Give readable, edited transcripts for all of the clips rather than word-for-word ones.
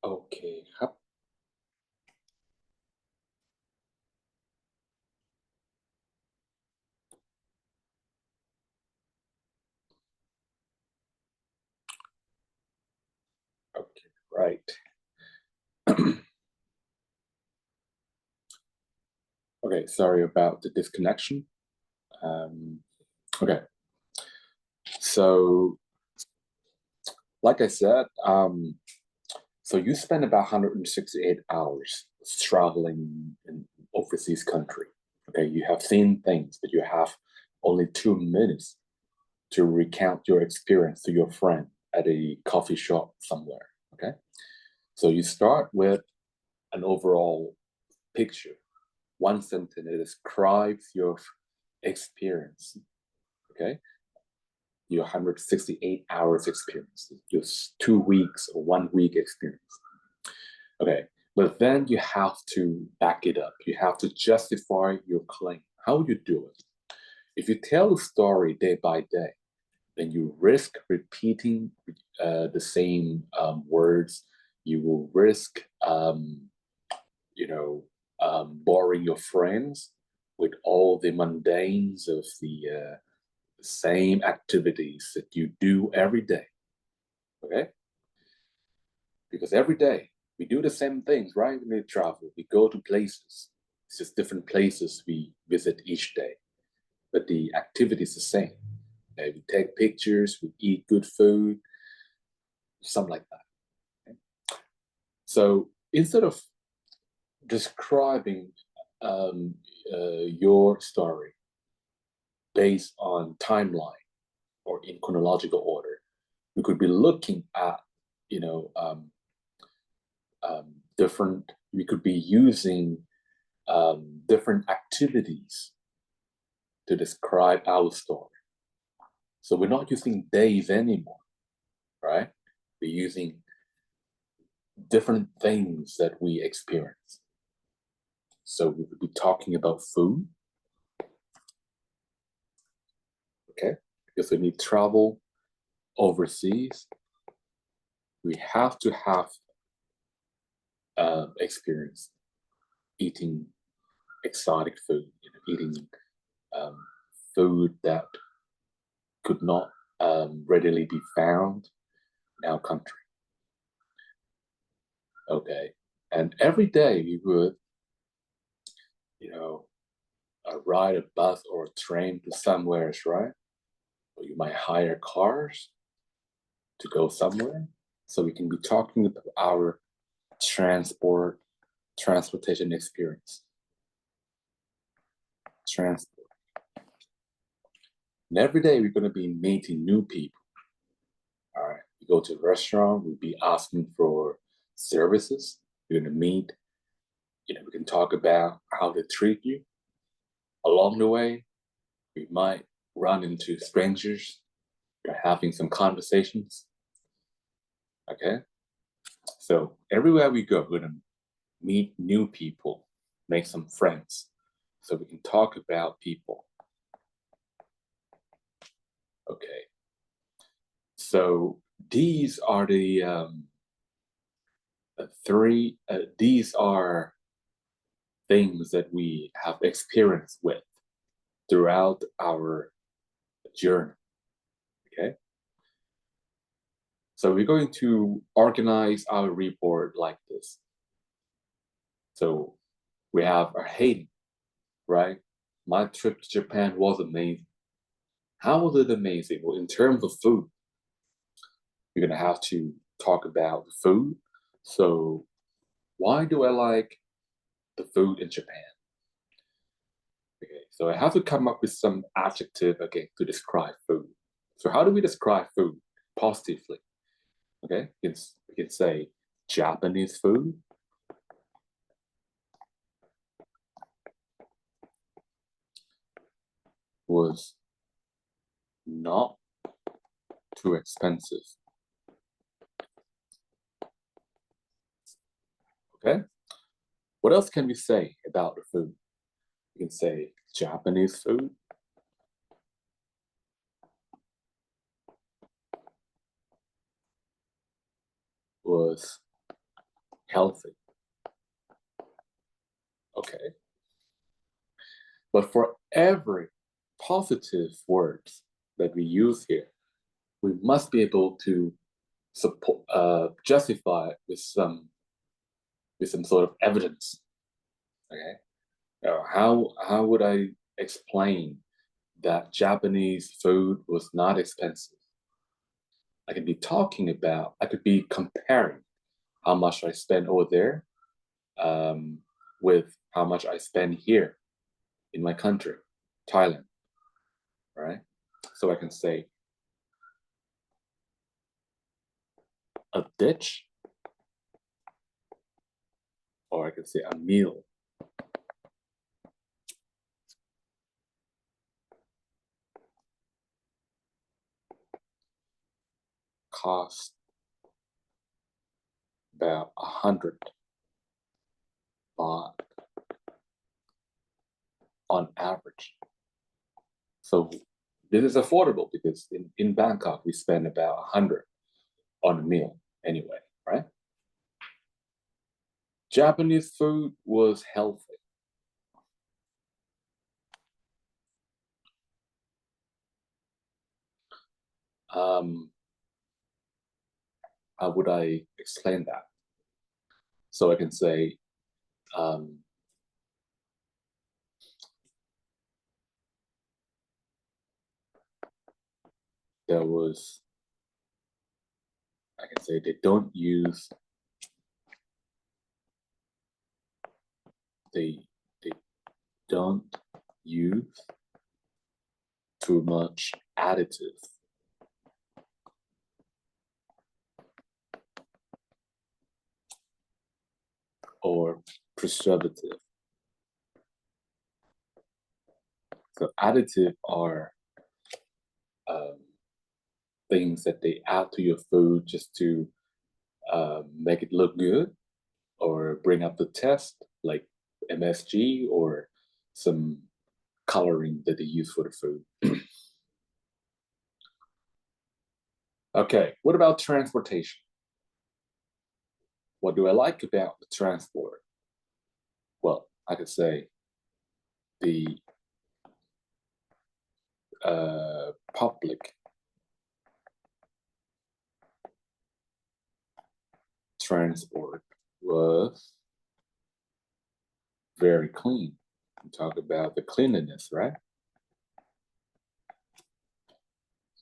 โอเคครับ Okay, right. Okay, sorry about the disconnection. Um, okay, so like I said, so you spend about 168 hours traveling in overseas country. Okay, you have seen things, but you have only 2 minutes to recount your experience to your friend at a coffee shop somewhere. Okay, so you start with an overall picture. One sentence that describes your experience. Okay, your 168 hours experience, just 2 weeks or 1 week experience. Okay, but then you have to back it up. You have to justify your claim. How would you do it? If you tell the story day by day, then you risk repeating the same words. You will risk, you know, boring your friends with all the mundanes of the same activities that you do every day. Okay, because every day we do the same things, right? When we travel, we go to places. It's just different places we visit each day, but the activity is the same. Okay? We take pictures, we eat good food, something like that. Okay? So instead of describing your story based on timeline or in chronological order, we could be looking at, you know, different. We could be using different activities to describe our story. So we're not using days anymore, right? We're using different things that we experience. So we could be talking about food, okay? Because when we travel overseas, we have to have experience eating exotic food, eating um, food that could not readily be found in our country. Okay. And every day we would, you know, ride a bus or a train to somewhere, right? Or you might hire cars to go somewhere. So we can be talking about our transportation experience. Transport. And every day we're going to be meeting new people. All right. We go to a restaurant, we'll be asking for services. We're going to meet, we can talk about how they treat you. Along the way, we might run into strangers. We're having some conversations. Okay. So everywhere we go, we're going to meet new people, make some friends. So we can talk about people. Okay. So these are the three, these are things that we have experience with throughout our journey. Okay. So we're going to organize our report like this. So we have our Haiti, right? My trip to Japan was amazing. How was it amazing? Well, in terms of food, you're gonna have to talk about the food. So why do I like the food in Japan? Okay, so I have to come up with some adjective again to describe food. So how do we describe food positively? Okay, we can say Japanese food was not too expensive. Okay, what else can we say about the food? We can say Japanese food was healthy. Okay. But for every positive words that we use here, we must be able to justify it with some sort of evidence. Okay. Now, how would I explain that Japanese food was not expensive? I could be comparing how much I spend over there with how much I spend here in my country, Thailand, right? So I can say a dish, or I can say a meal costs about 100 baht on average. So this is affordable because in Bangkok we spend about 100 on a meal anyway, right? Japanese food was healthy. Um, how would I explain that? So I can say um, there was, I can say they don't use they they don't use too much additive or preservative. So additive are um, things that they add to your food just to make it look good or bring up the taste, like MSG or some coloring that they use for the food. Okay, what about transportation? What do I like about the transport? Well, I could say the public transport was very clean. We talk about the cleanliness, right?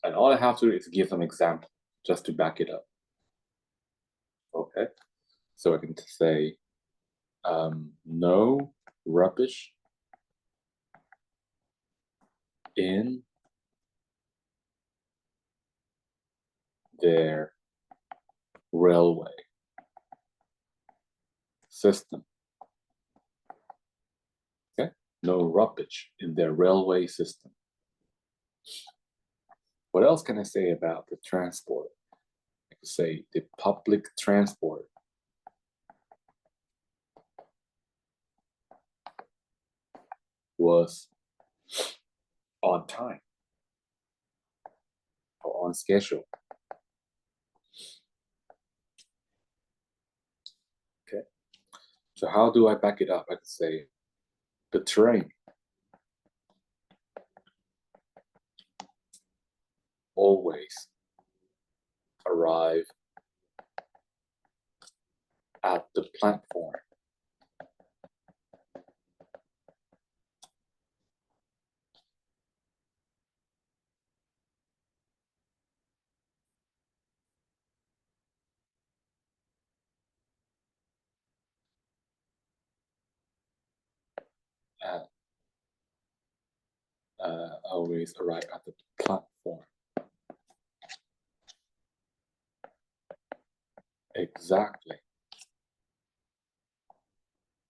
And all I have to do is give some example just to back it up. Okay, so I can say no rubbish in their railway system. Okay, no rubbish in their railway system. What else can I say about the transport? I could say the public transport was on time or on schedule. Okay, so how do I back it up? I could say the train always arrive at the platform at always arrive at the platform exactly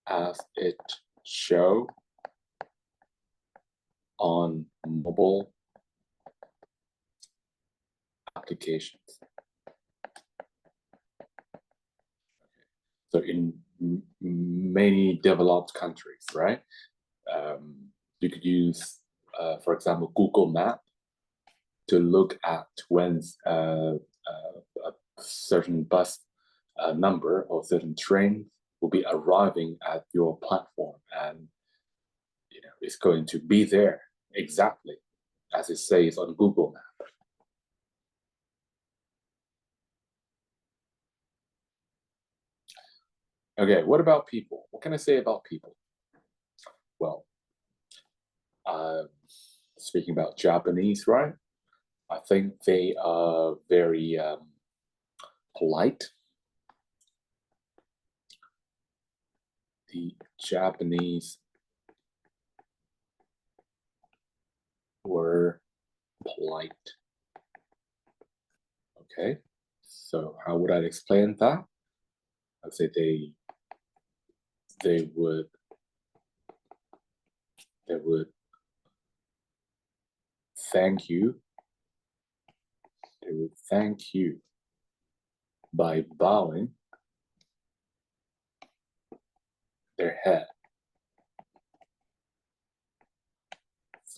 as it show on mobile applications. So in many developed countries, right? You could use, for example, Google Map to look at when a certain bus number or certain train will be arriving at your platform, and it's going to be there exactly as it says on Google Map. Okay, what about people? What can I say about people? Well, uh, speaking about Japanese, right? I think they are very polite. The Japanese were polite. Okay, so how would I explain that? I'd say they would thank you. They would thank you by bowing their head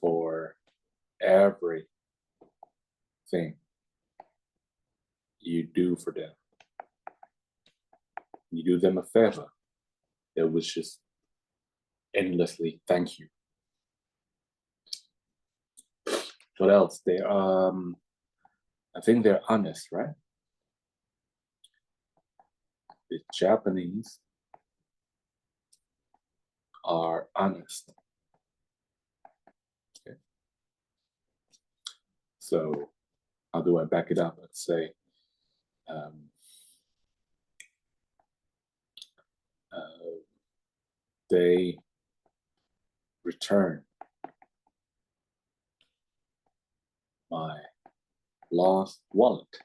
for everything you do for them. You do them a favor, they would just endlessly thank you. What else? I think they're honest, right? The Japanese are honest. Okay. So how do I back it up? Let's say they return my lost wallet.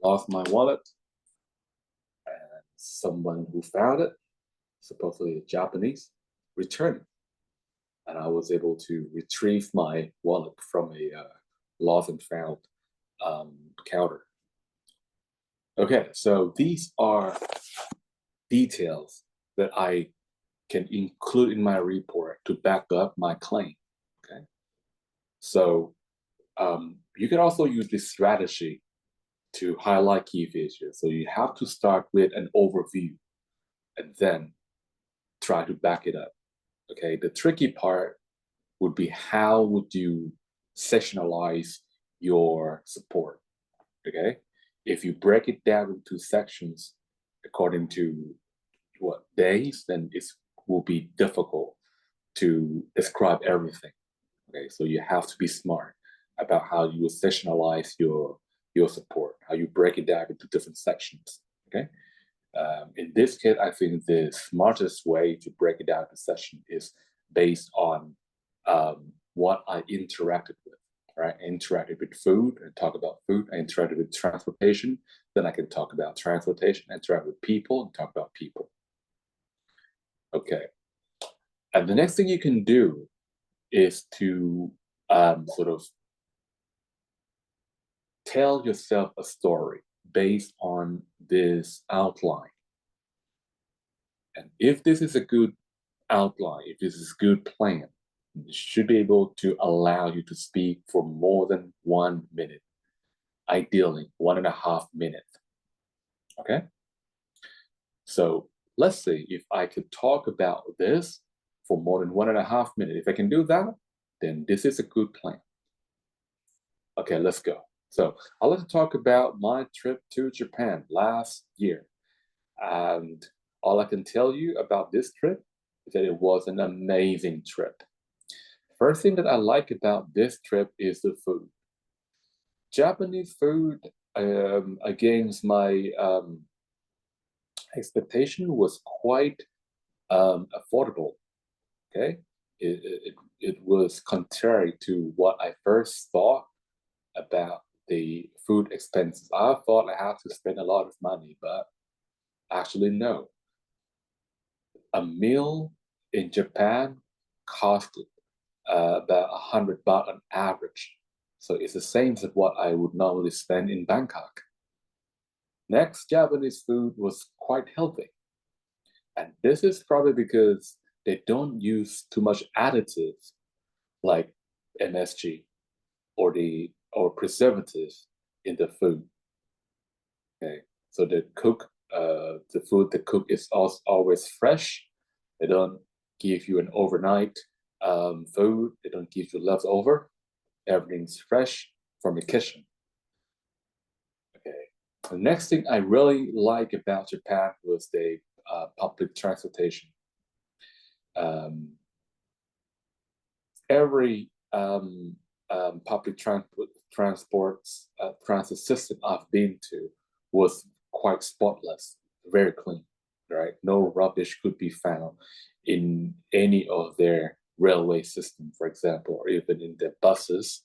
Lost my wallet, and someone who found it, supposedly a Japanese, returned it. And I was able to retrieve my wallet from a lost and found counter. Okay, so these are details that I can include in my report to back up my claim. Okay, so you can also use this strategy to highlight key features. So you have to start with an overview and then try to back it up. Okay, the tricky part would be how would you sectionalize your support? Okay, if you break it down into sections according to what days, then it will be difficult to describe everything. Okay, so you have to be smart about how you sectionalize your support, how you break it down into different sections. Okay, in this case, I think the smartest way to break it down into section is based on what I interacted with. Right, I interacted with food and talk about food. I interacted with transportation, then I can talk about transportation. I interact with people and talk about people. Okay, and the next thing you can do is to sort of tell yourself a story based on this outline. And if this is a good outline, if this is a good plan, it should be able to allow you to speak for more than 1 minute, ideally 1.5 minutes. Okay? So let's say if I could talk about this for more than 1.5 minutes, if I can do that, then this is a good plan. Okay, let's go. So I'd like to talk about my trip to Japan last year. And all I can tell you about this trip is that it was an amazing trip. First thing that I like about this trip is the food. Japanese food, against my expectation, was quite affordable. Okay, it was contrary to what I first thought about the food expenses. I thought I had to spend a lot of money, but actually no. A meal in Japan costed about 100 baht on average. So it's the same as what I would normally spend in Bangkok. Next, Japanese food was quite healthy. And this is probably because they don't use too much additives like MSG or preservatives in the food. Okay, so the food they cook is also always fresh. They don't give you an overnight food. They don't give you leftover. Everything's fresh from the kitchen. Okay. The next thing I really like about Japan was the public transportation. Um, every public transit system I've been to was quite spotless, very clean, right? No rubbish could be found in any of their railway system, for example, or even in their buses.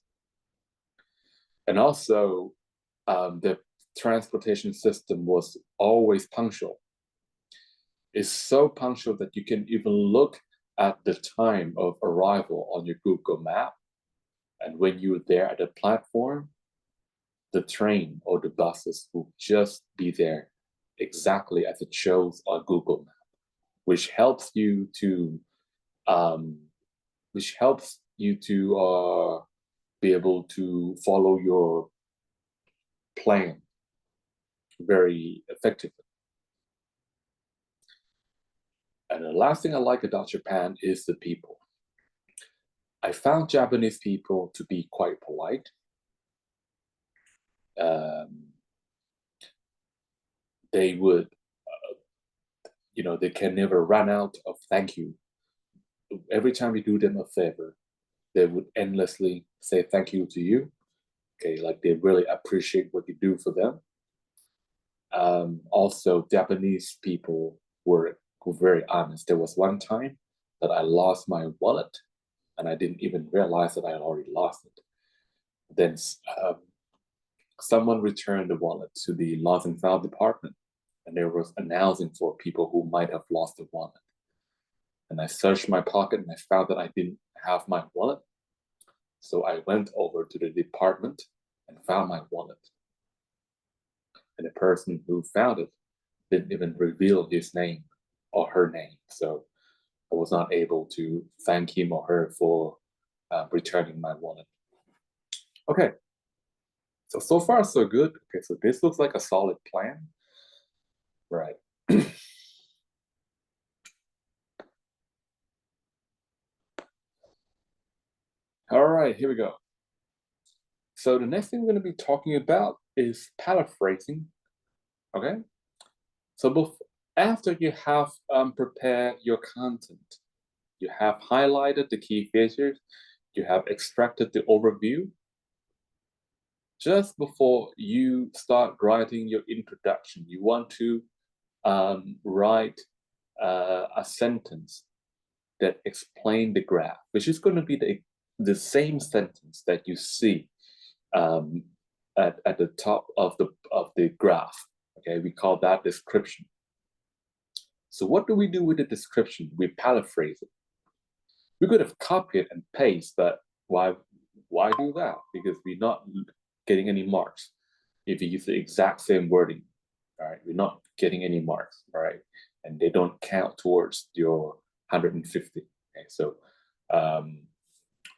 And also, the transportation system was always punctual. It's so punctual that you can even look at the time of arrival on your Google map. And when you're there at the platform, the train or the buses will just be there exactly as it shows on Google Map, which helps you to um, be able to follow your plan very effectively. And the last thing I like about Japan is the people. I found Japanese people to be quite polite. Um, they would, they can never run out of thank you. Every time you do them a favor, they would endlessly say thank you to you. Okay, like they really appreciate what you do for them. Also, Japanese people were very honest. There was one time that I lost my wallet, and I didn't even realize that I had already lost it. Then someone returned the wallet to the lost and found department, and there was announcing for people who might have lost the wallet. And I searched my pocket and I found that I didn't have my wallet. So I went over to the department and found my wallet. And the person who found it didn't even reveal his name or her name. So I was not able to thank him or her for returning my wallet. Okay, so far so good. Okay, so this looks like a solid plan. Right. All right, here we go. So the next thing we're going to be talking about is paraphrasing. Okay. So after you have prepared your content, you have highlighted the key features, you have extracted the overview. Just before you start writing your introduction, you want to write a sentence that explain the graph, which is going to be the same sentence that you see at the top of the graph. Okay, we call that description. So what do we do with the description? We paraphrase it. We could have copied and pasted, but why do that? Because we're not getting any marks. If you use the exact same wording, all right, we're not getting any marks, all right, and they don't count towards your 150. Okay, so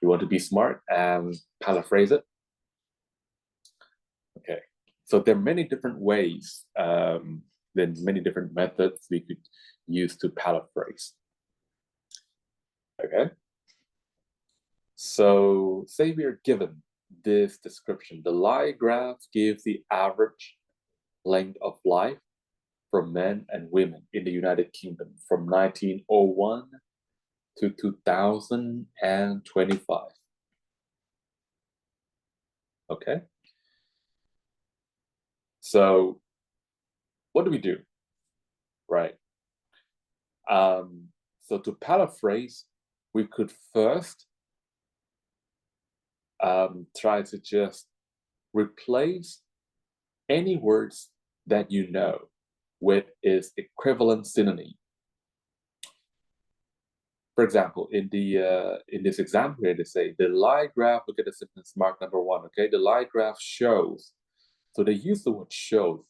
we want to be smart and paraphrase it. Okay, so there are many different ways, many different methods we could use to paraphrase. Okay, so say we are given this description. The lie graph gives the average length of life for men and women in the United Kingdom from 1901 to 2025. Okay, so what do we do? Right. So to paraphrase, we could first try to just replace any words that you know with its equivalent synonym. For example, in this example here, they say the lie graph. Look at the sentence mark number 1. Okay, the lie graph shows. So they use the word shows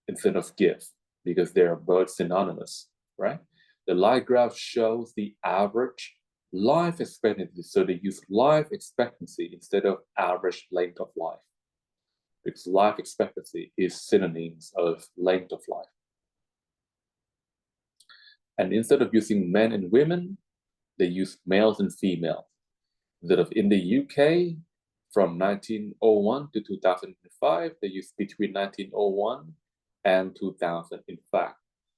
instead of give because they are both synonymous, right? The lie graph shows the average life expectancy. So they use life expectancy instead of average length of life. because life expectancy is synonyms of length of life. And instead of using men and women, they use males and females. Instead of in the UK, from 1901 to 2005, they use between 1901 and 2000. In fact,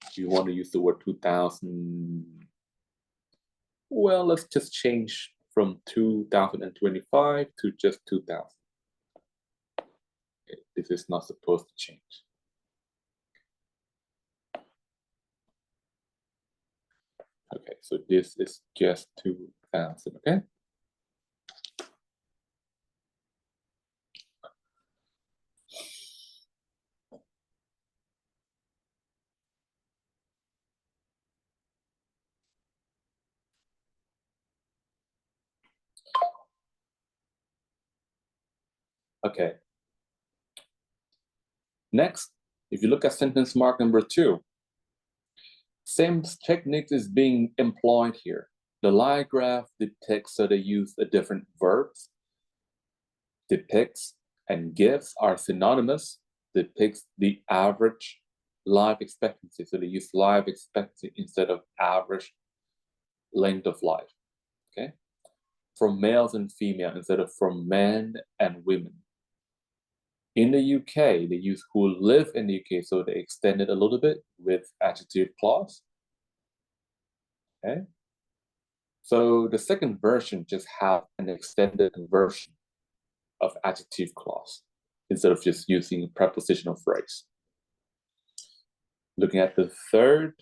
if you want to use the word 2000, well, let's just change from 2025 to just 2000. Okay, this is not supposed to change. Okay, so this is just 2000, okay? Okay. Next, if you look at sentence mark number 2, same technique is being employed here. The line graph depicts, so they use a different verbs. Depicts and gives are synonymous. Depicts the average life expectancy. So they use life expectancy instead of average length of life. Okay. From males and female instead of from men and women. In the UK, they use who live in the UK, so they extend it a little bit with adjective clause. Okay. So the second version just have an extended version of adjective clause instead of just using prepositional phrase. Looking at the third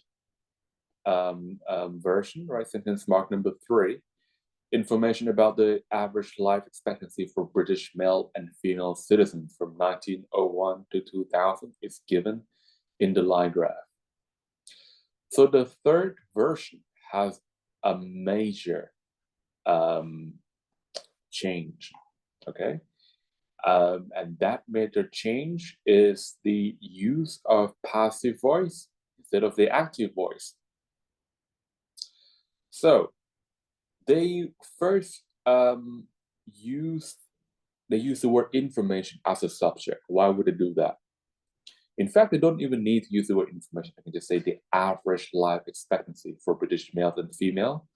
version, right? Sentence mark number 3. Information about the average life expectancy for British male and female citizens from 1901 to 2000 is given in the line graph. So the third version has a major change, okay? And that major change is the use of passive voice instead of the active voice. So they first use the word information as a subject. Why would they do that? In fact, they don't even need to use the word information. I can just say the average life expectancy for British male and female,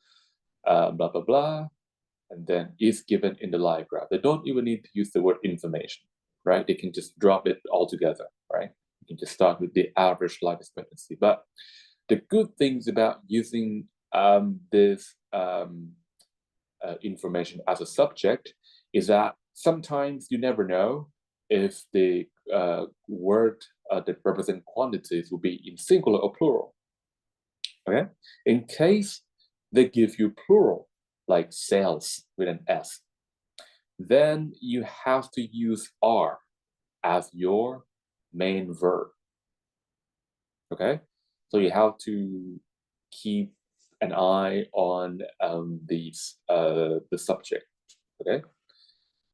blah, blah, blah, and then is given in the line graph. They don't even need to use the word information, right? They can just drop it altogether, right? You can just start with the average life expectancy. But the good things about using this information as a subject is that sometimes you never know if the word that represent quantities will be in singular or plural. Okay, in case they give you plural, like sales with an S, then you have to use are as your main verb. Okay, so you have to keep an eye on the subject. Okay,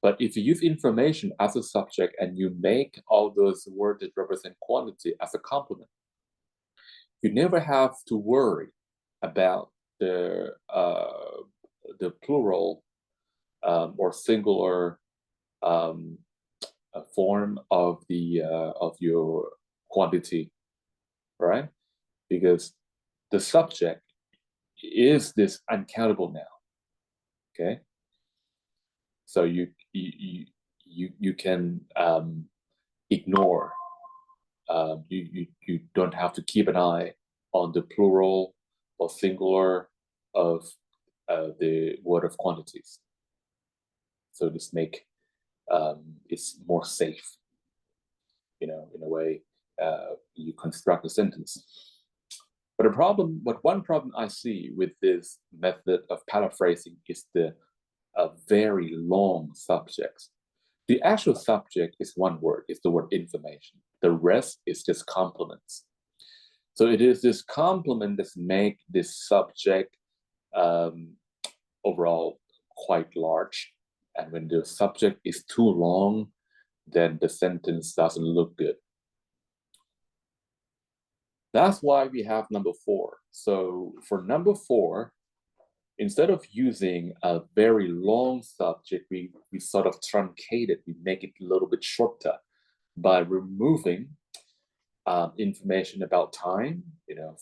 but if you use information as a subject and you make all those words that represent quantity as a complement, you never have to worry about the plural or singular form of your quantity, right? Because the subject is this uncountable noun. Okay, so you can ignore. You don't have to keep an eye on the plural or singular of the word of quantities. So this make it's more safe, in a way you construct a sentence. But one problem I see with this method of paraphrasing is the very long subjects. The actual subject is one word, it's the word information. The rest is just complements. So it is this complement that make this subject overall quite large. And when the subject is too long, then the sentence doesn't look good. That's why we have number 4. So for number 4, instead of using a very long subject, we sort of truncate it, we make it a little bit shorter. by removing information about time,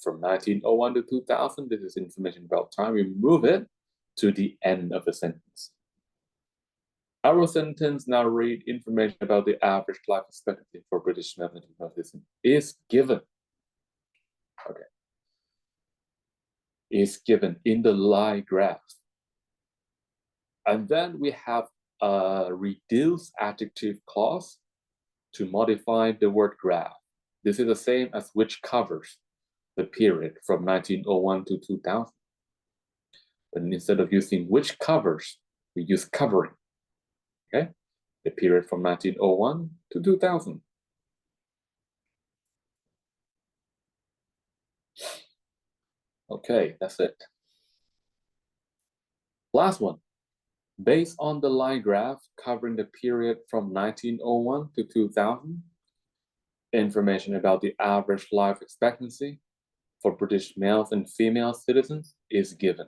from 1901 to 2000, this is information about time. We move it to the end of the sentence. Our sentence now read information about the average life expectancy for British males and female citizens is given. Okay. Is given in the line graph. And then we have a reduced adjective clause to modify the word graph. This is the same as which covers the period from 1901 to 2000. But instead of using which covers, we use covering. Okay, the period from 1901 to 2000. Okay, that's it. Last one. Based on the line graph covering the period from 1901 to 2000, information about the average life expectancy for British males and female citizens is given.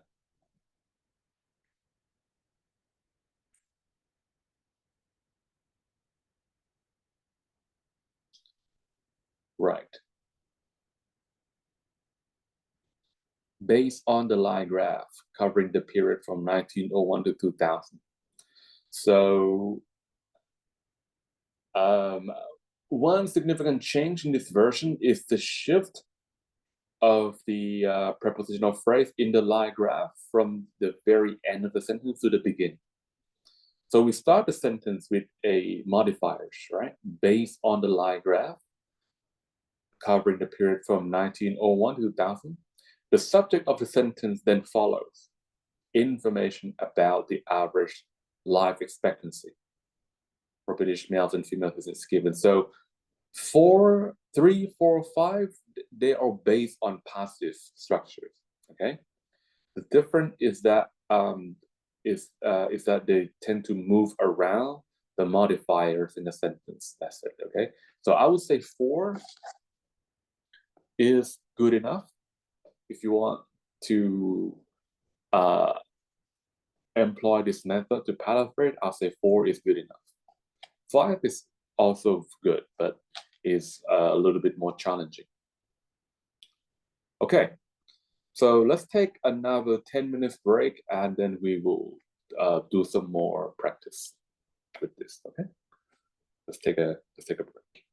Right. Based on the line graph covering the period from 1901 to 2000. So one significant change in this version is the shift of the prepositional phrase in the line graph from the very end of the sentence to the beginning. So we start the sentence with a modifiers, right? Based on the line graph covering the period from 1901 to 2000. The subject of the sentence then follows. Information about the average life expectancy for British males and females is given. So 4, 3, 4, 5, they are based on passive structures. Okay. The difference is that they tend to move around the modifiers in the sentence. That's it. Okay. So I would say 4 is good enough. If you want to employ this method to paraphrase, I'll say 4 is good enough. 5 is also good, but is a little bit more challenging. Okay, so let's take another 10 minutes break and then we will do some more practice with this. Okay, let's take a break.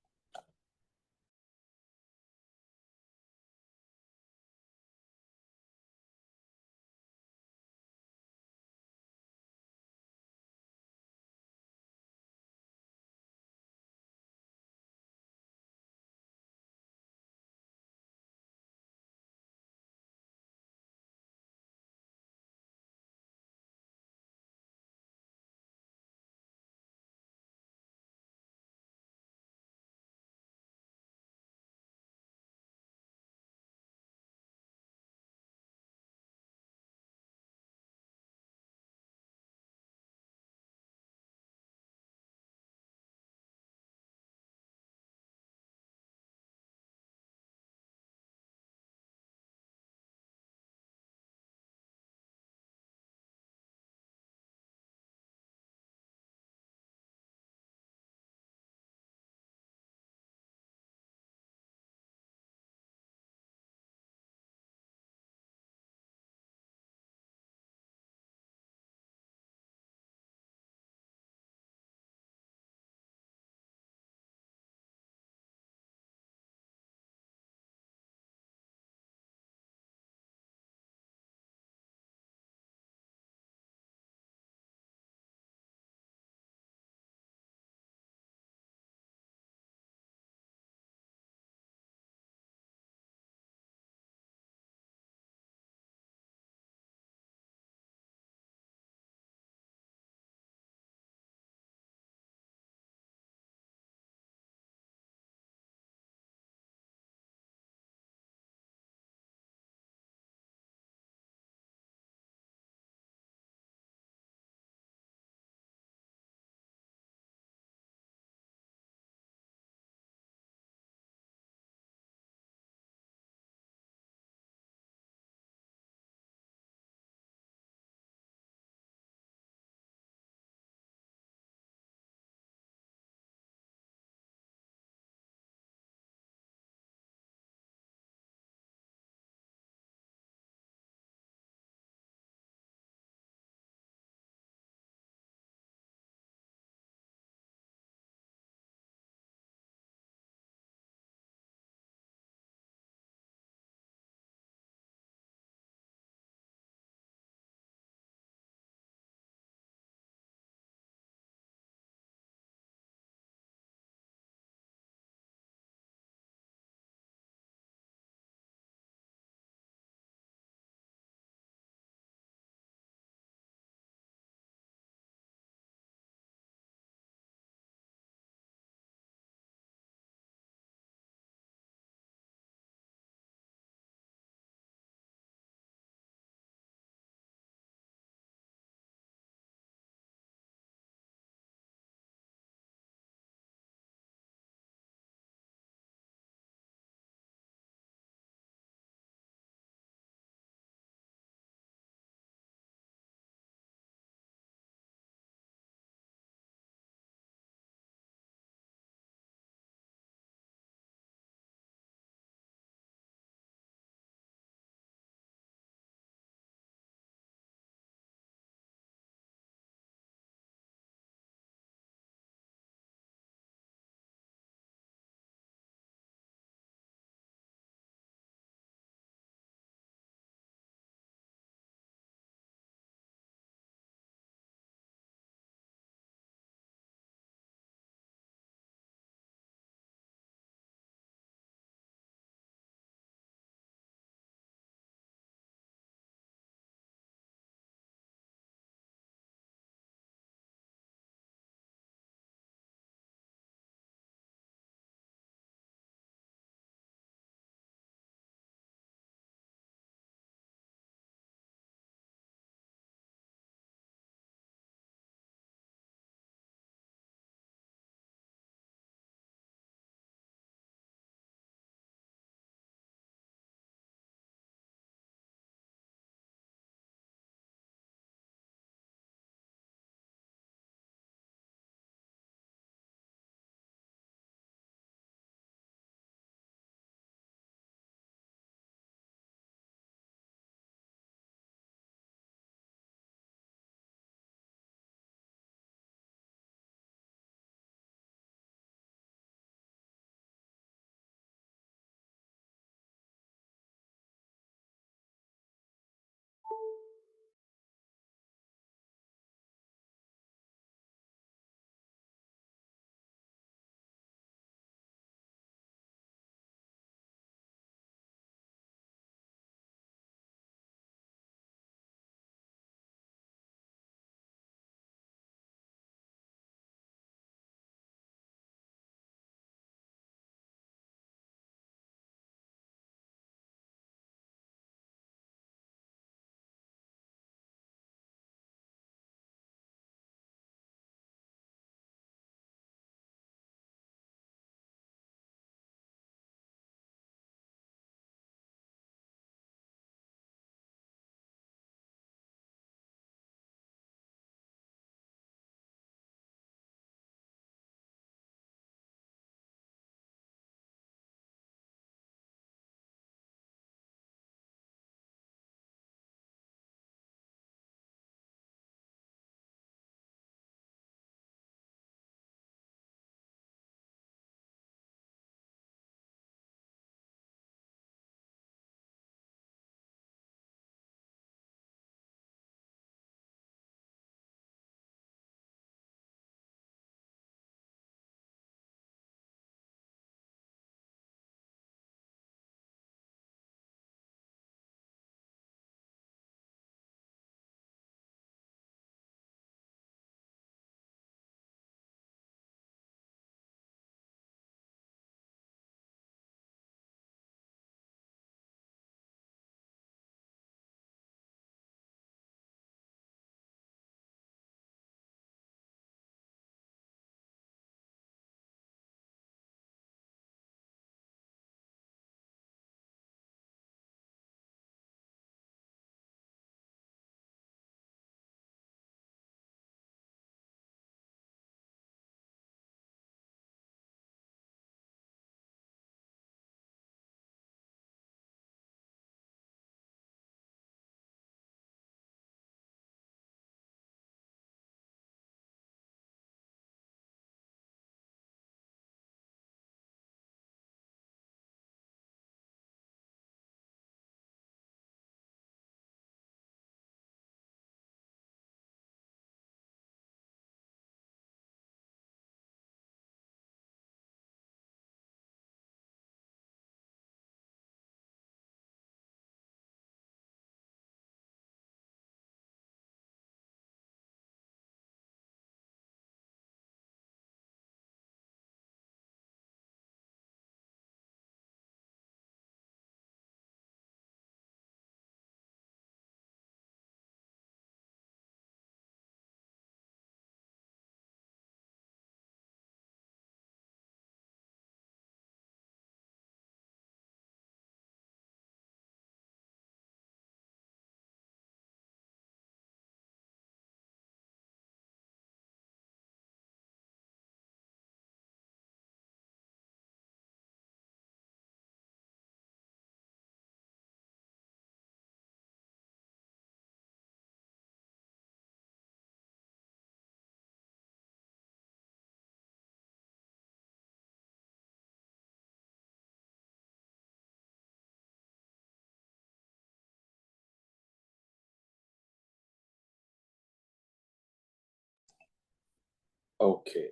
Okay.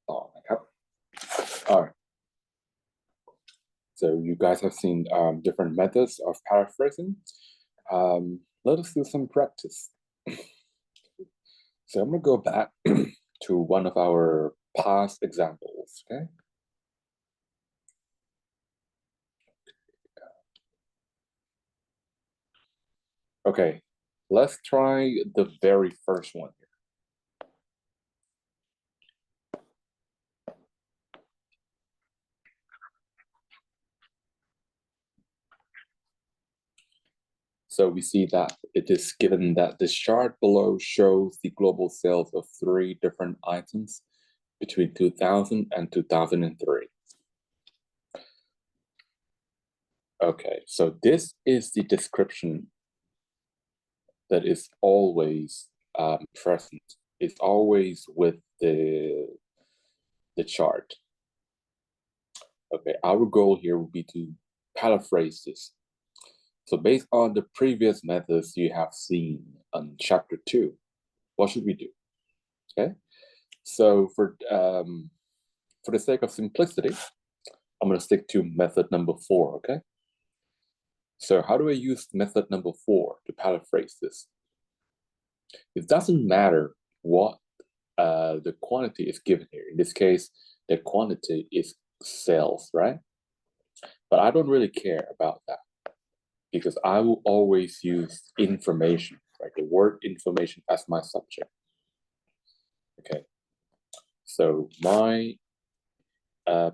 ต่อนะครับ All right. So you guys have seen different methods of paraphrasing. Let us do some practice. So I'm going to go back to one of our past examples, okay? Okay, let's try the very first one here. So we see that it is given that this chart below shows the global sales of 3 different items between 2000 and 2003. Okay, so this is the description that is always present. It's always with the chart. Okay, our goal here would be to paraphrase this. So based on the previous methods you have seen on chapter 2, what should we do? Okay, so for the sake of simplicity, I'm going to stick to method number 4, okay? So how do I use method number 4 to paraphrase this? It doesn't matter what the quantity is given here. In this case, the quantity is sales, right? But I don't really care about that because I will always use information, right? The word information as my subject. Okay. So my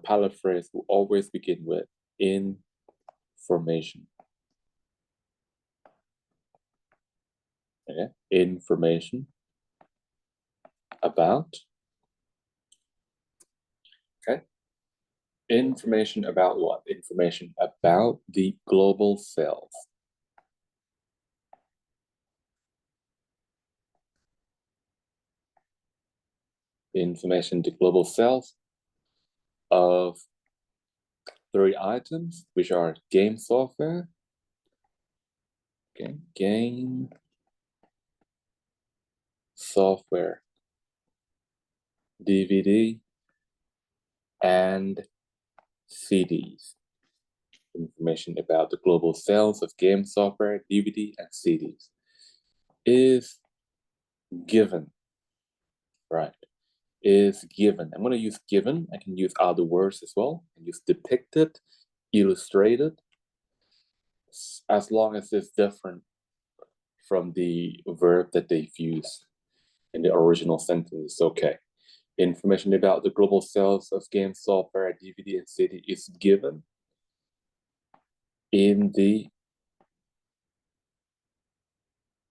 paraphrase will always begin with information. Okay. Information about. Okay. Information about what? Information about the global sales. Information the global sales of 3 items, which are game software, okay, game software, DVD, and CDs. Information about the global sales of game software, DVD, and CDs is given, right? Is given. I'm going to use given. I can use other words as well. I can use depicted, illustrated, as long as it's different from the verb that they've used in the original sentence. Okay. Information about the global sales of game software, DVD, and CD is given in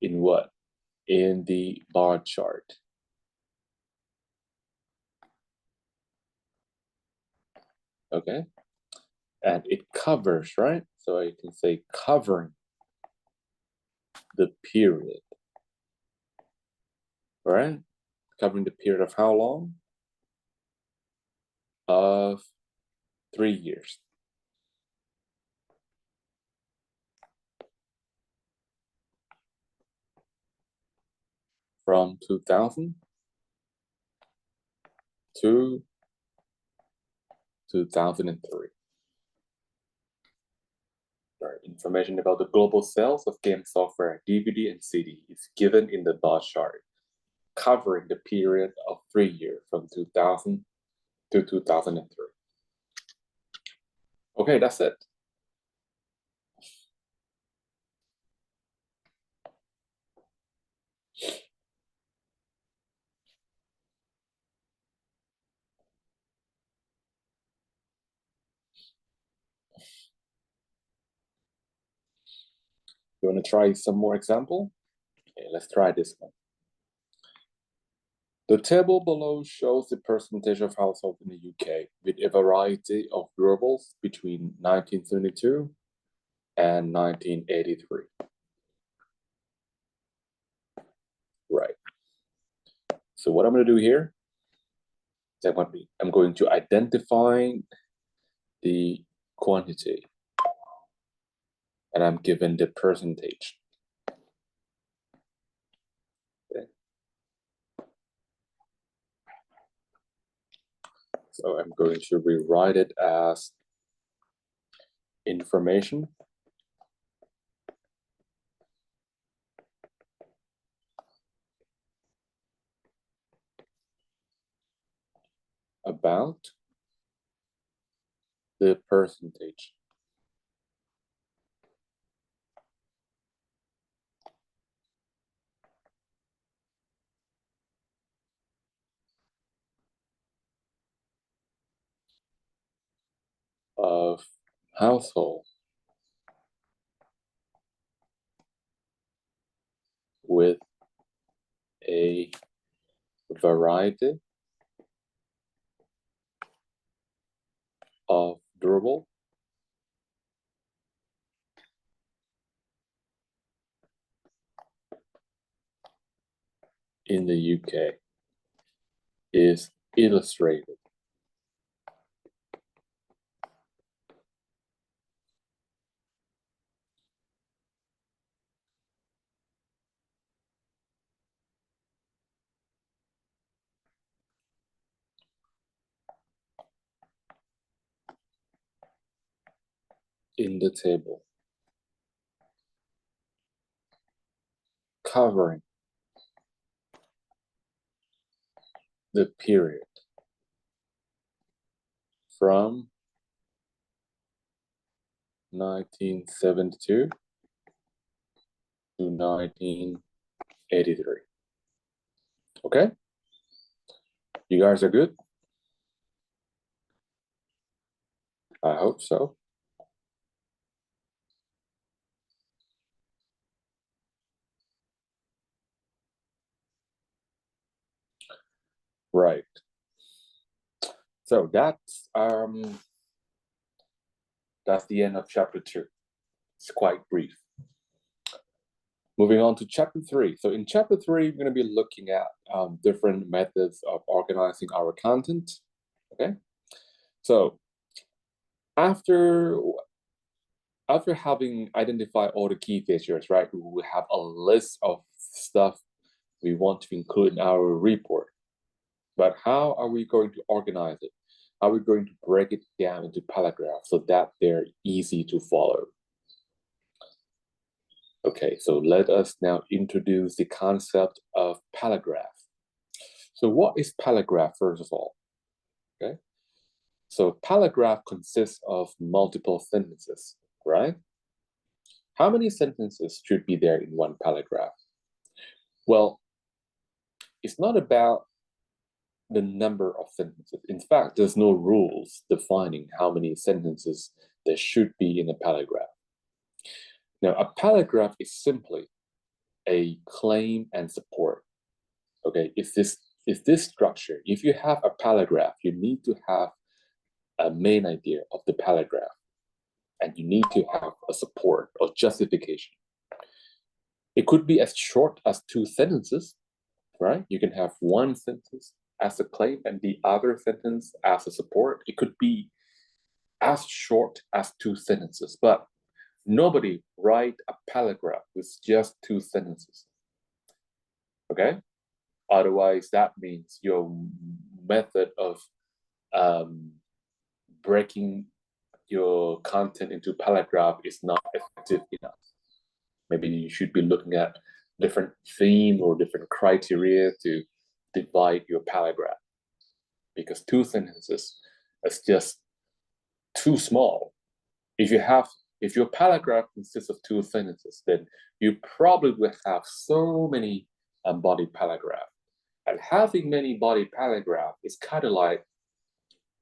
what? In the bar chart. Okay. And it covers, right? So I can say covering the period, right? Covering the period of how long? Of 3 years. From 2000 to 2003. Right. Information about the global sales of game software, DVD, and CD is given in the bar chart, covering the period of 3 years from 2000 to 2003. Okay, that's it. You want to try some more example? Okay, let's try this one. The table below shows the percentage of households in the UK with a variety of durables between 1972 and 1983. Right. So what I'm going to do here is I'm going to identify the quantity, and I'm given the percentage. Okay. So I'm going to rewrite it as information about the percentage of household with a variety of durable in the UK is illustrated in the table covering the period from 1972 to 1983. Okay? You guys are good? I hope so. Right. So that's the end of chapter 2. It's quite brief. Moving on to chapter 3. So in chapter 3, we're going to be looking at different methods of organizing our content. Okay. So after having identified all the key features, right, we will have a list of stuff we want to include in our report. But how are we going to organize it? How are we going to break it down into paragraphs so that they're easy to follow? Okay, so let us now introduce the concept of paragraph. So what is paragraph, first of all? Okay, so paragraph consists of multiple sentences, right? How many sentences should be there in one paragraph? Well, it's not about the number of sentences. In fact, there's no rules defining how many sentences there should be in a paragraph. Now, a paragraph is simply a claim and support. Okay, it's this structure. If you have a paragraph, you need to have a main idea of the paragraph, and you need to have a support or justification. It could be as short as 2 sentences, right? You can have one sentence as a claim and the other sentence as a support. It could be as short as 2 sentences, but nobody write a paragraph with just 2 sentences. Okay? Otherwise, that means your method of breaking your content into paragraph is not effective enough. Maybe you should be looking at different theme or different criteria to divide your paragraph, because 2 sentences is just too small. If your paragraph consists of 2 sentences, then you probably will have so many body paragraph. And having many body paragraph is kind of like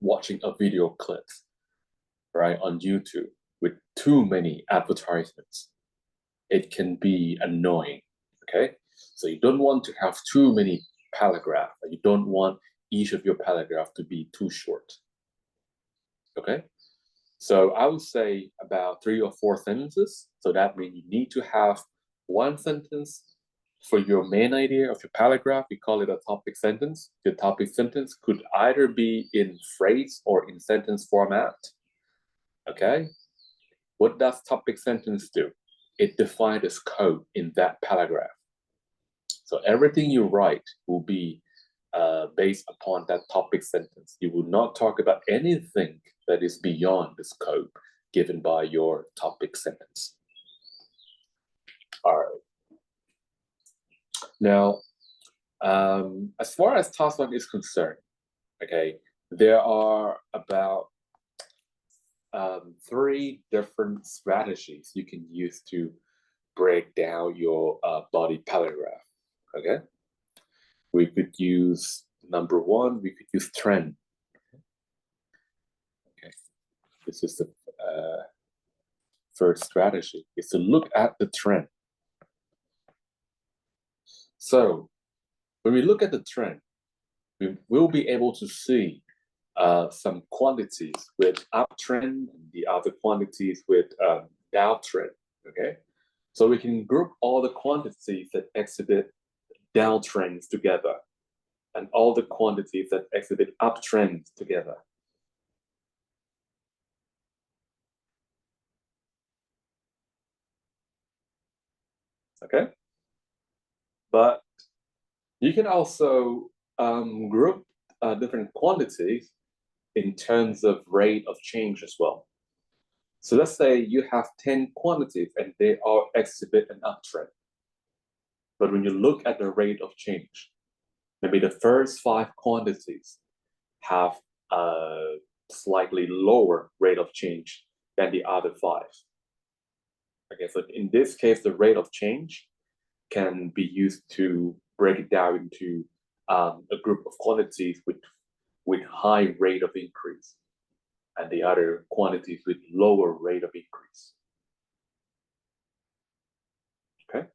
watching a video clip, right, on YouTube with too many advertisements. It can be annoying, okay? So you don't want to have too many paragraph. You don't want each of your paragraph to be too short, okay? So I would say about 3 or 4 sentences. So that means you need to have one sentence for your main idea of your paragraph. We call it a topic sentence. The topic sentence could either be in phrase or in sentence format. Okay? What does topic sentence do? It defines the code in that paragraph. So everything you write will be based upon that topic sentence. You will not talk about anything that is beyond the scope given by your topic sentence. All right. Now, as far as task one is concerned, okay, there are about 3 different strategies you can use to break down your body paragraph. Okay, we could use number 1. We could use trend. Okay, this is the first strategy. Is to look at the trend. So when we look at the trend, we will be able to see some quantities with uptrend and the other quantities with downtrend. Okay, so we can group all the quantities that exhibit downtrends together and all the quantities that exhibit uptrends together. Okay, but you can also group different quantities in terms of rate of change as well. So let's say you have 10 quantities and they all exhibit an uptrend. But when you look at the rate of change, maybe the first 5 quantities have a slightly lower rate of change than the other 5. Okay, so in this case, the rate of change can be used to break it down into a group of quantities with high rate of increase and the other quantities with lower rate of increase. Okay.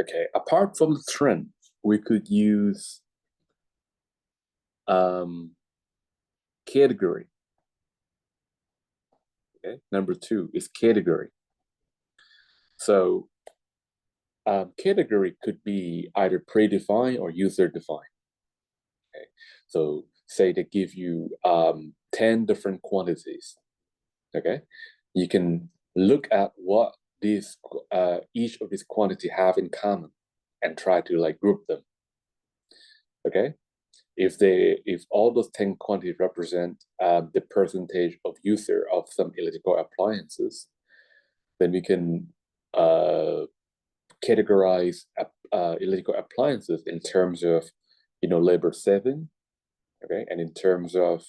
Okay, apart from the trend, we could use category. Okay, number 2 is category. So category could be either predefined or user-defined. Okay, so say they give you 10 different quantities. Okay, you can look at what these each of these quantity have in common and try to like group them. Okay, if all those 10 quantities represent the percentage of user of some electrical appliances, then we can categorize electrical appliances in terms of labor saving, okay, and in terms of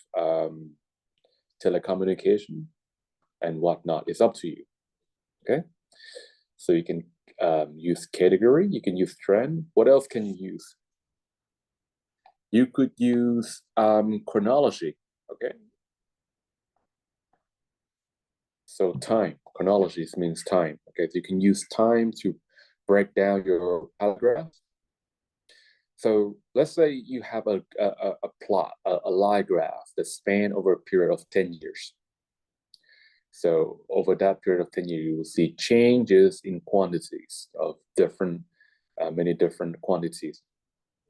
telecommunication and whatnot. It's up to you. Okay, so you can use category, you can use trend. What else can you use? You could use chronology. Okay, so time, chronology means time. Okay, so you can use time to break down your paragraph. So let's say you have a plot, a line graph that span over a period of 10 years. So over that period of 10 years, you will see changes in quantities of many different quantities.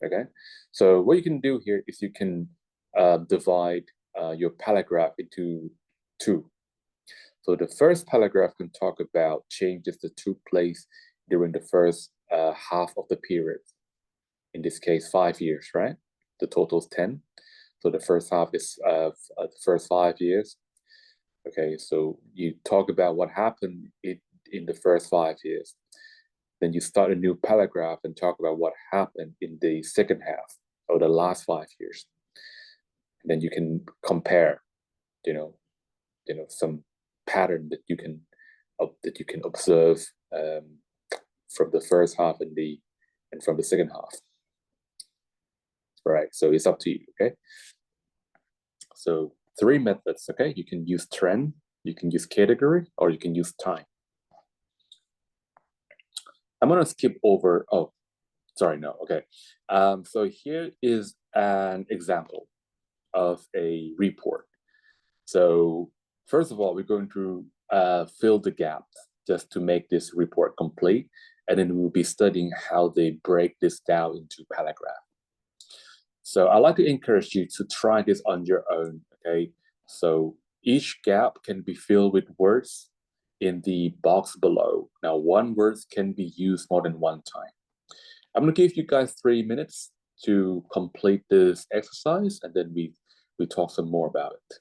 Okay, so what you can do here is you can divide your paragraph into 2. So the first paragraph can talk about changes that took place during the first half of the period. In this case, 5 years, right? The total is 10. So the first half is the first 5 years. Okay, so you talk about what happened in the first 5 years. Then you start a new paragraph and talk about what happened in the second half or the last 5 years. And then you can compare, some pattern that you can observe from the first half and from the second half. right? So it's up to you, okay? So three methods, okay? You can use trend, you can use category, or you can use time. I'm gonna skip over, oh, sorry, no, okay. So here is an example of a report. So first of all, we're going to fill the gaps just to make this report complete. And then we'll be studying how they break this down into paragraph. So I'd like to encourage you to try this on your own, okay? So each gap can be filled with words in the box below. Now, one word can be used more than one time. I'm gonna give you guys 3 minutes to complete this exercise, and then we talk some more about it.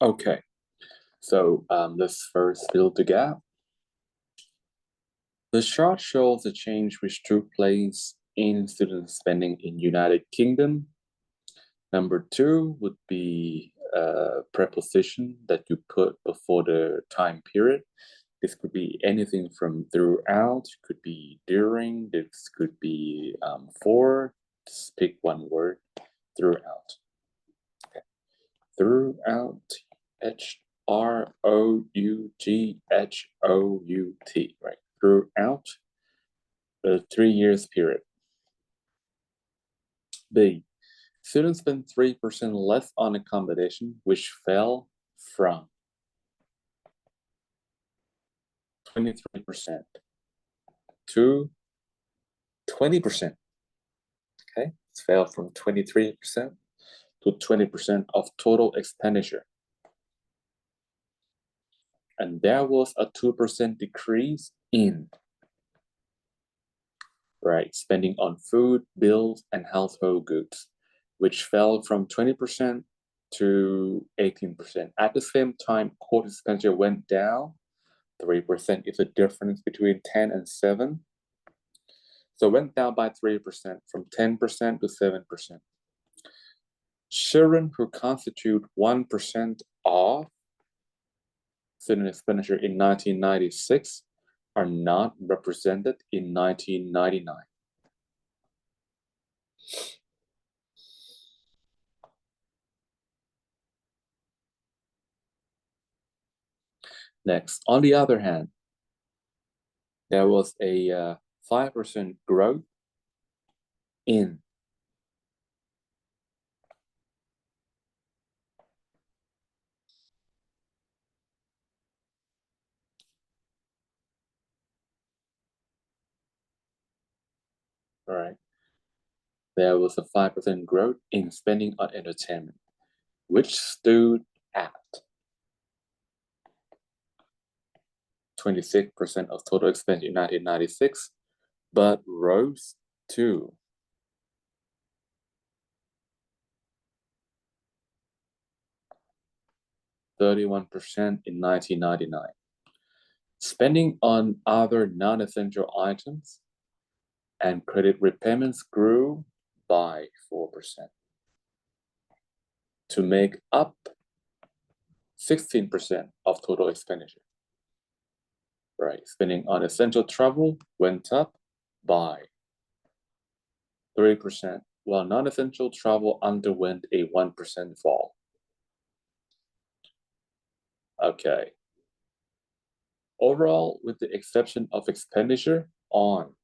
Okay, so let's first fill the gap. The chart shows the change which took place in student spending in United Kingdom. Number two would be a preposition that you put before the time period. This could be anything from throughout, could be during, this could be for. Just pick one word, throughout. Okay. Throughout, HROUGHOUT, right? Throughout the 3 years period. B, students spend 3% less on accommodation, which fell from 23% to 20%. Okay, it fell from 23% to 20% of total expenditure. And there was a 2% decrease in spending on food, bills, and household goods, which fell from 20% to 18%. At the same time, core expenditure went down. 3% is the difference between 10 and 7. So it went down by 3%, from 10% to 7%. Children who constitute 1% of student expenditure in 1996 are not represented in 1999. Next, on the other hand, there was a 5% growth in there was a 5% growth in spending on entertainment, which stood at 26% of total expense in 1996, but rose to 31% in 1999. Spending on other non-essential items and credit repayments grew by 4% to make up 16% of total expenditure. Spending on essential travel went up by 3%, while non-essential travel underwent a 1% fall. Okay. Overall, with the exception of expenditure on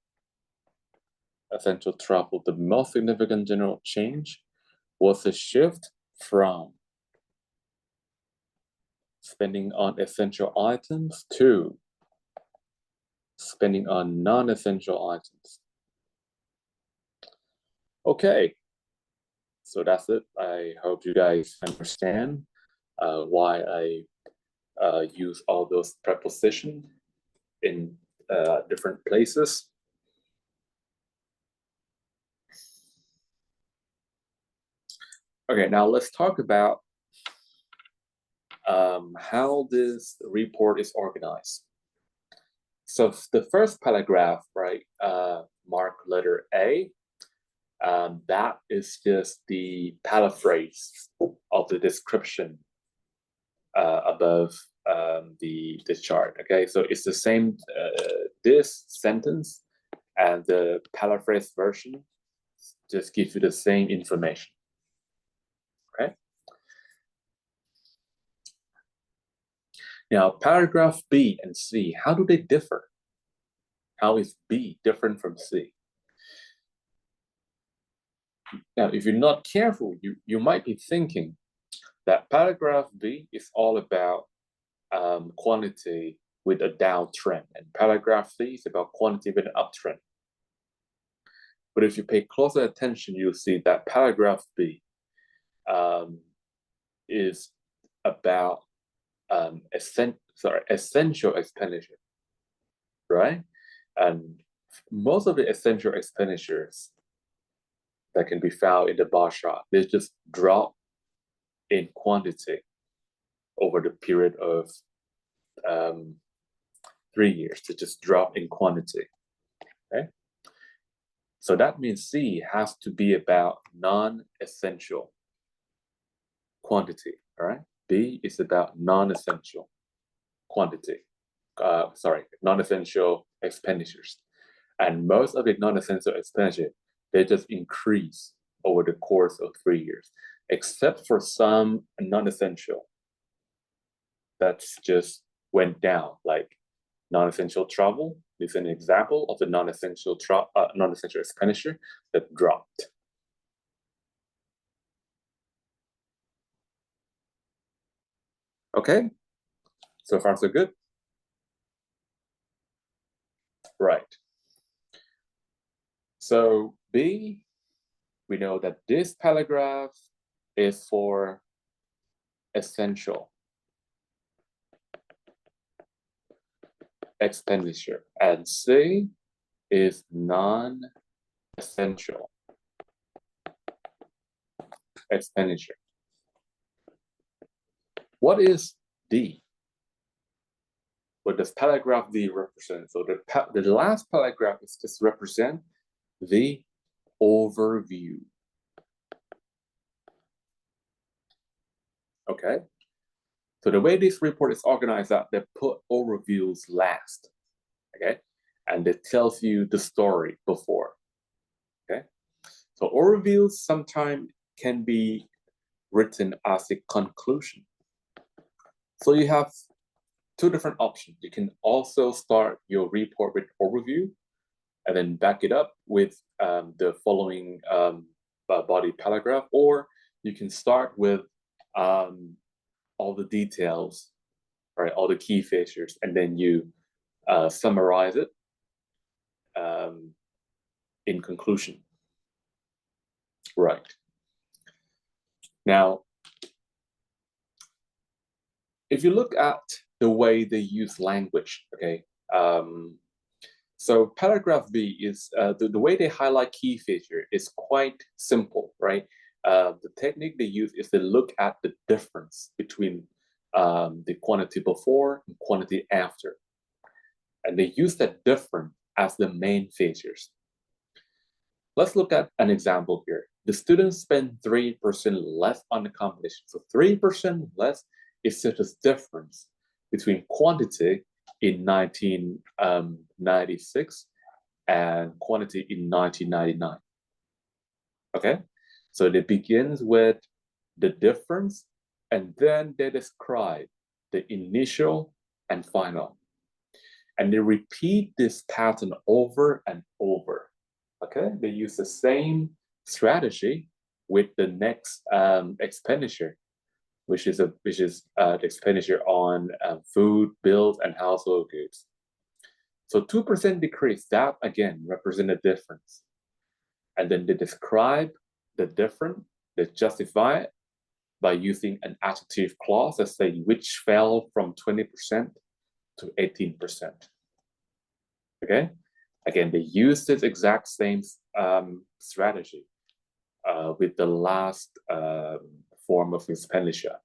essential travel, the most significant general change was a shift from spending on essential items to spending on non-essential items. Okay, so that's it. I hope you guys understand why I use all those prepositions in different places. Okay, now let's talk about how this report is organized. So the first paragraph, marked letter A, that is just the paraphrase of the description above the chart. Okay, so it's the same this sentence, and the paraphrase version just gives you the same information. Okay. Now, paragraph B and C, how do they differ? How is B different from C? Now, if you're not careful, you might be thinking that paragraph B is all about quantity with a downtrend, and paragraph C is about quantity with an uptrend. But if you pay closer attention, you'll see that paragraph B is about essential expenditure, right? And most of the essential expenditures that can be found in the bar chart, they just drop in quantity over the period of 3 years to just drop in quantity. Okay. So that means C has to be about non-essential quantity. All right. B is about non-essential quantity. Non-essential expenditures. And most of the non-essential expenditure, they just increase over the course of 3 years, except for some non-essential that's just went down, like non-essential travel is an example of the non-essential expenditure that dropped. Okay, so far so good. Right. So B, we know that this paragraph is for essential expenditure, and C is non-essential expenditure. What is D? What does paragraph D represent? So the last paragraph is just represent the overview. Okay. So the way this report is organized out, they put overviews last. Okay. And it tells you the story before. Okay. So overviews sometimes can be written as a conclusion. So you have two different options. You can also start your report with overview and then back it up with the following body paragraph, or you can start with all the details, right, all the key features, and then you summarize it in conclusion. Right. Now, if you look at the way they use language, okay, so paragraph B is the way they highlight key feature is quite simple, right? The technique they use is to look at the difference between the quantity before and quantity after. And they use that difference as the main features. Let's look at an example here. The students spend 3% less on accommodation. So 3% less is just a difference between quantity in 1996 and quantity in 1999. Okay, so it begins with the difference, and then they describe the initial and final. And they repeat this pattern over and over. Okay, they use the same strategy with the next expenditure, which is the expenditure on food, bills, and household goods. So 2% decrease, that again represents a difference. And then they describe the difference, they justify it by using an adjective clause that say which fell from 20% to 18%. Okay, again, they use this exact same strategy with the last form of expenditure.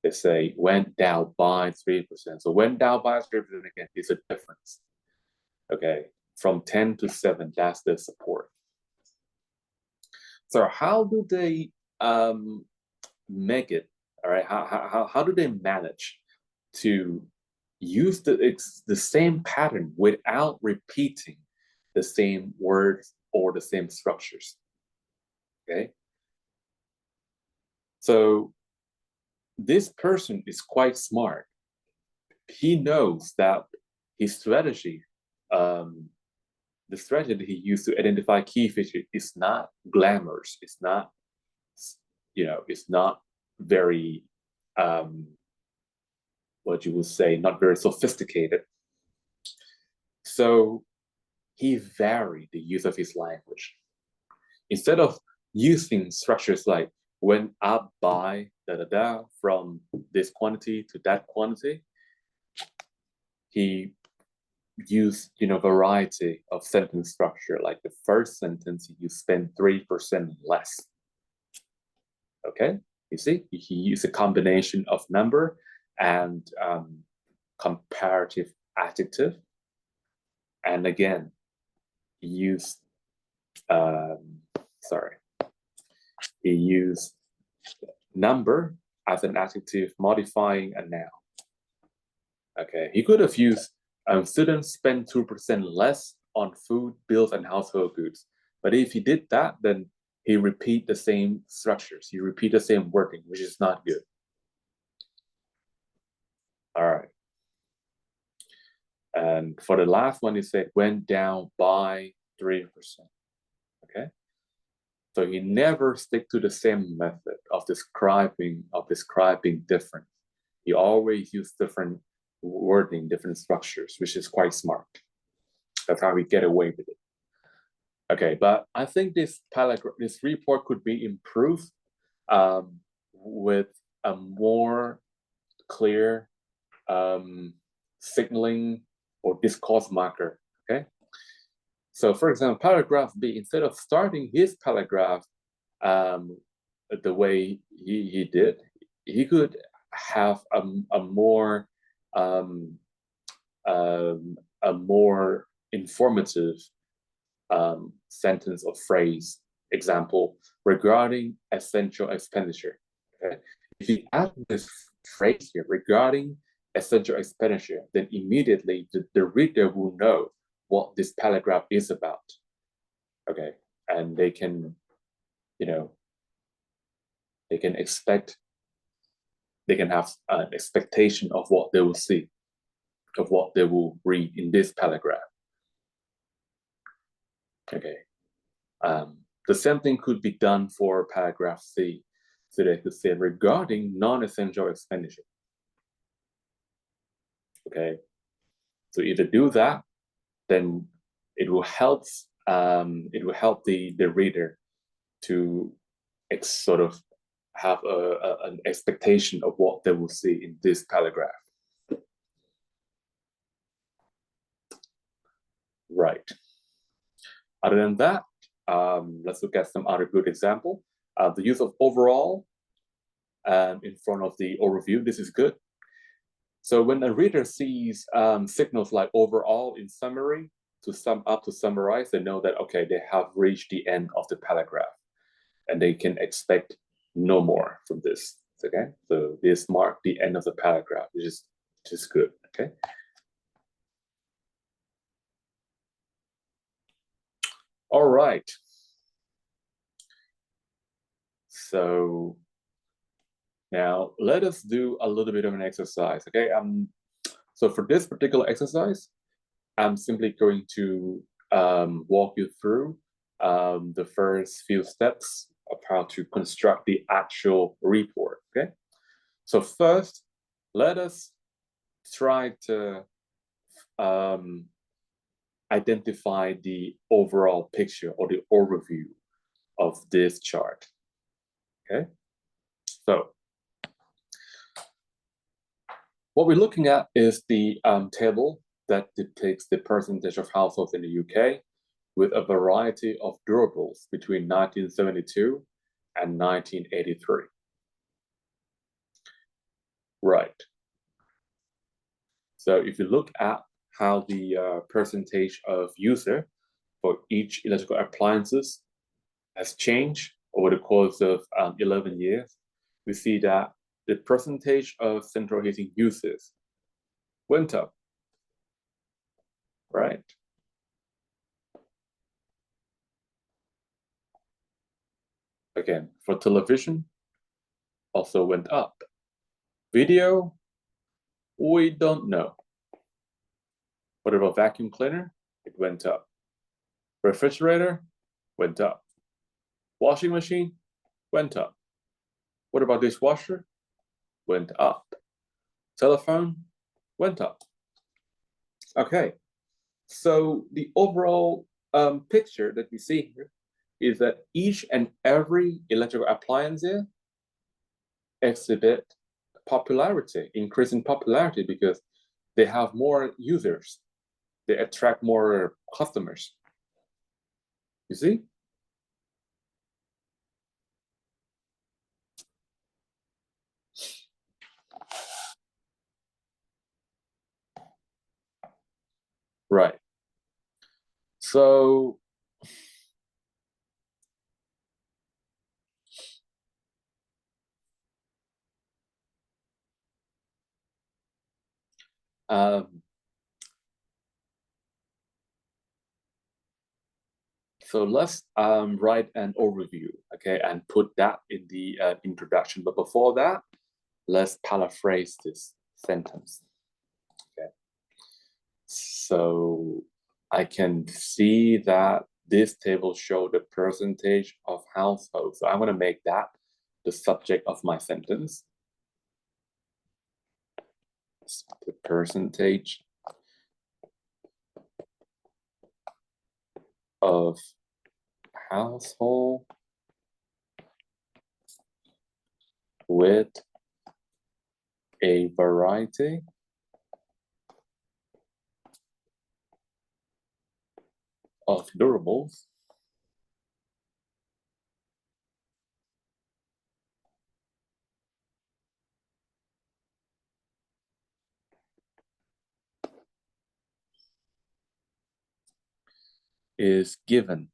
They say went down by 3%. So went down by 3% again is a difference. Okay, from 10 to 7, that's the support. So how do they make it? All right, how do they manage to use the same pattern without repeating the same words or the same structures? Okay, so this person is quite smart. He knows that his strategy, the strategy he used to identify key features is not glamorous. It's not, it's not very, what you would say, not very sophisticated. So he varied the use of his language. Instead of using structures like went up by from this quantity to that quantity, he used variety of sentence structure. Like the first sentence, you spend 3% less. Okay, you see, he used a combination of number and comparative adjective. And again, he used he used number as an adjective modifying a noun. Okay, he could have used students spend 2% less on food, bills, and household goods. But if he did that, then he repeat the same structures. He repeat the same wording, which is not good. All right. And for the last one, he said went down by 3%. Okay. So he never stick to the same method of describing difference. He always use different wording, different structures, which is quite smart. That's how we get away with it. Okay, but I think this report could be improved with a more clear signaling or discourse marker. Okay, so for example, paragraph B, instead of starting his paragraph the way he did, he could have a more informative sentence or phrase. Example, regarding essential expenditure. Okay? If you add this phrase here, regarding essential expenditure, then immediately the reader will know what this paragraph is about. Okay, and they can, they can have an expectation of what they will see, of what they will read in this paragraph. Okay. The same thing could be done for paragraph C. So they could say regarding non-essential expenditure. Okay. So either do that, then it will help the reader to sort of have an expectation of what they will see in this paragraph. Right. Other than that, let's look at some other good example. The use of overall in front of the overview. This is good. So when a reader sees signals like overall in summary, to sum up, to summarize, they know that, okay, they have reached the end of the paragraph and they can expect no more from this. Okay, so this marked the end of the paragraph, which is good. Okay. All right. So now let us do a little bit of an exercise. Okay. So for this particular exercise, I'm simply going to walk you through the first few steps of how to construct the actual report. Okay. So first, let us try to identify the overall picture or the overview of this chart. Okay. So what we're looking at is the table that depicts the percentage of households in the UK with a variety of durables between 1972 and 1983. Right. So if you look at how the percentage of user for each electrical appliances has changed over the course of 11 years, we see that the percentage of central heating users went up, right? Again, for television, also went up. Video, we don't know. What about vacuum cleaner? It went up. Refrigerator went up. Washing machine went up. What about dishwasher? Went up. Telephone went up. Okay, so the overall picture that we see here is that each and every electrical appliance here exhibit popularity, increasing popularity because they have more users. They attract more customers. You see? Right. So um, let's write an overview, okay, and put that in the introduction. But before that, let's paraphrase this sentence. Okay. So I can see that this table show the percentage of households. So I'm going to make that the subject of my sentence. The percentage of household with a variety of durables is given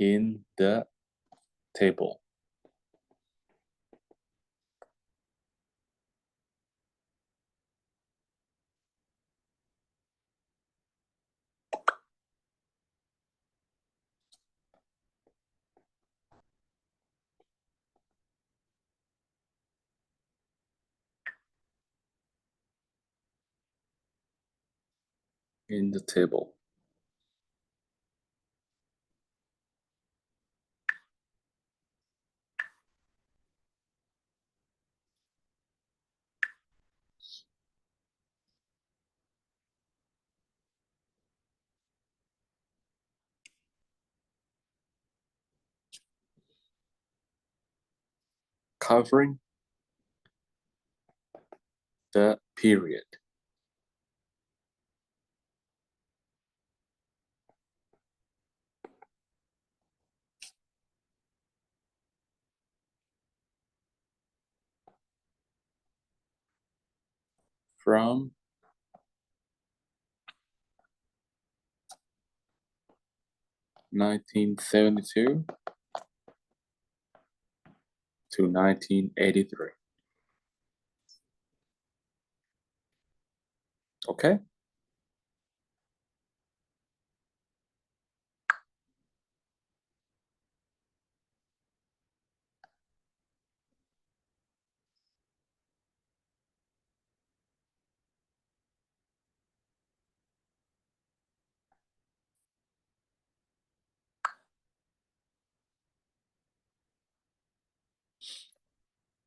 in the table. In the table. Covering the period from 1972 to 1983. Okay?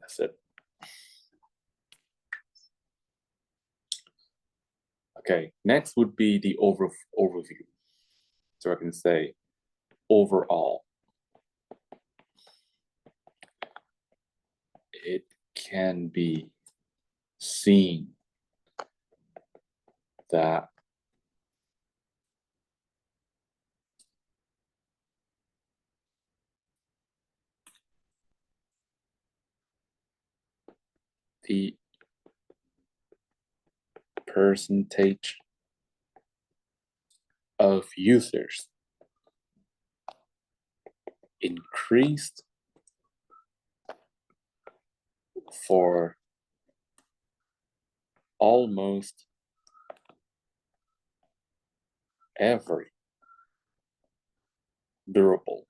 That's it. Okay, next would be the overview. So I can say overall, it can be seen that the percentage of users increased for almost every durable.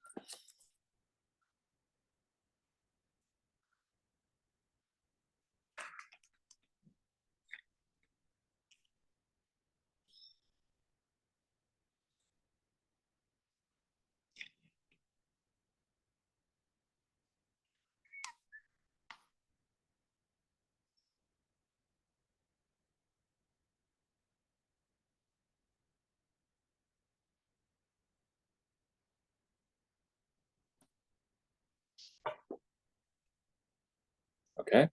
Okay?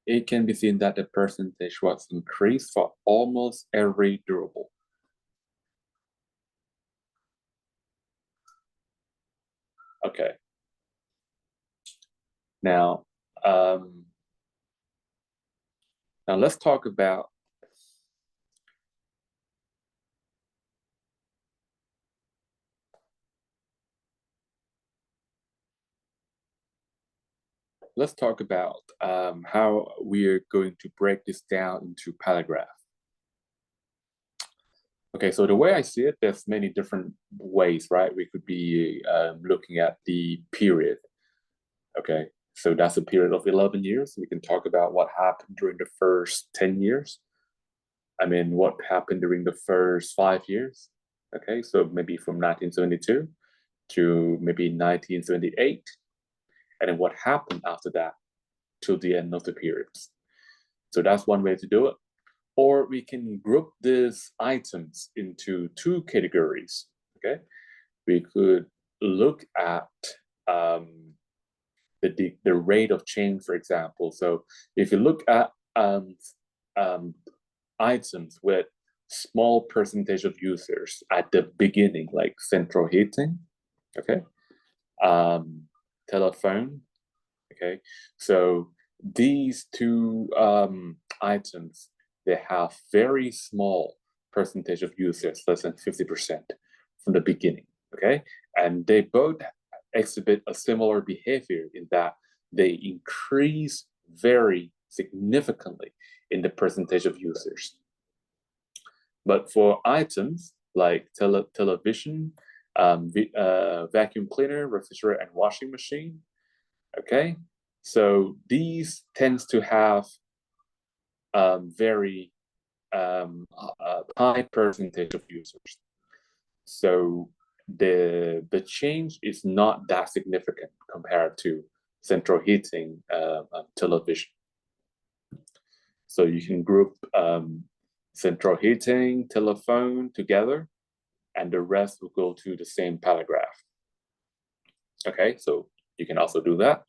it can be seen that the percentage was increased for almost every durable. Okay. Now, um, now let's talk about how we are going to break this down into paragraph. Okay, so the way I see it, there's many different ways, right? We could be looking at the period. Okay, so that's a period of 11 years. We can talk about what happened during the first 10 years. I mean, what happened during the first 5 years. Okay, so maybe from 1972 to maybe 1978. And then what happened after that till the end of the periods. So that's one way to do it. Or we can group these items into two categories. Okay, we could look at the rate of change, for example. So if you look at items with small percentage of users at the beginning, like central heating, okay, telephone, okay. So these two items, they have very small percentage of users, less than 50% from the beginning, okay? And they both exhibit a similar behavior in that they increase very significantly in the percentage of users. But for items like television, vacuum cleaner, refrigerator, and washing machine, okay? So these tends to have very high percentage of users. So the change is not that significant compared to central heating, television. So you can group central heating, telephone together, and the rest will go to the same paragraph. Okay, so you can also do that.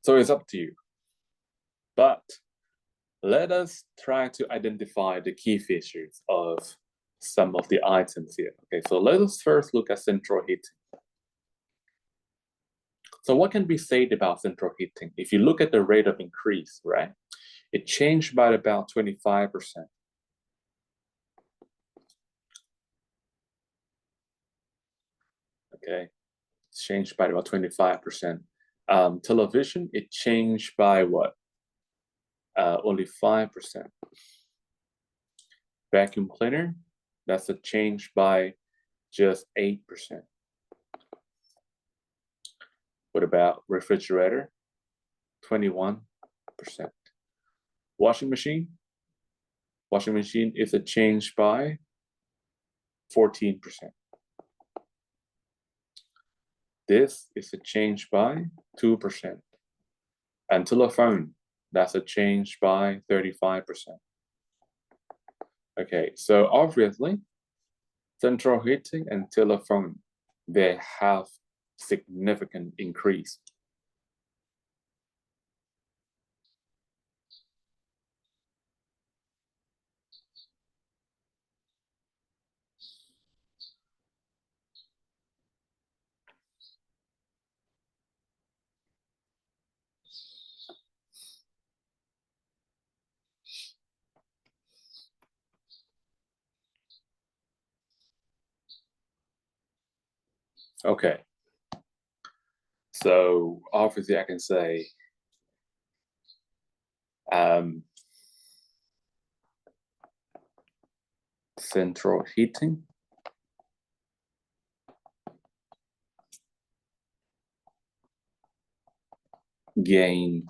So it's up to you. But let us try to identify the key features of some of the items here. Okay, so let us first look at central heating. So what can be said about central heating? If you look at the rate of increase, right, it changed by about 25%. Okay, it's changed by about 25%. Television, it changed by what? Only 5%. Vacuum cleaner, that's a change by just 8%. What about refrigerator? 21%. Washing machine? Washing machine is a change by 14%. This is a change by 2%. And telephone, that's a change by 35%. Okay, so obviously, central heating and telephone, they have significant increase. Okay, so obviously I can say central heating gain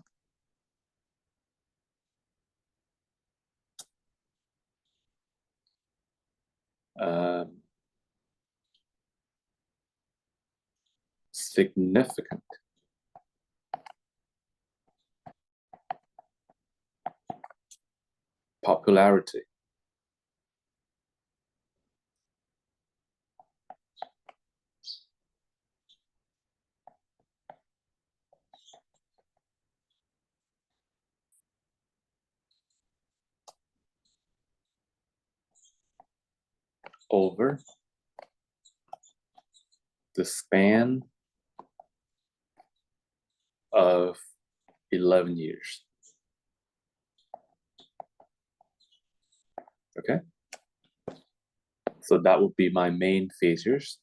significant popularity. over the span of 11 years. Okay, so that would be my main features.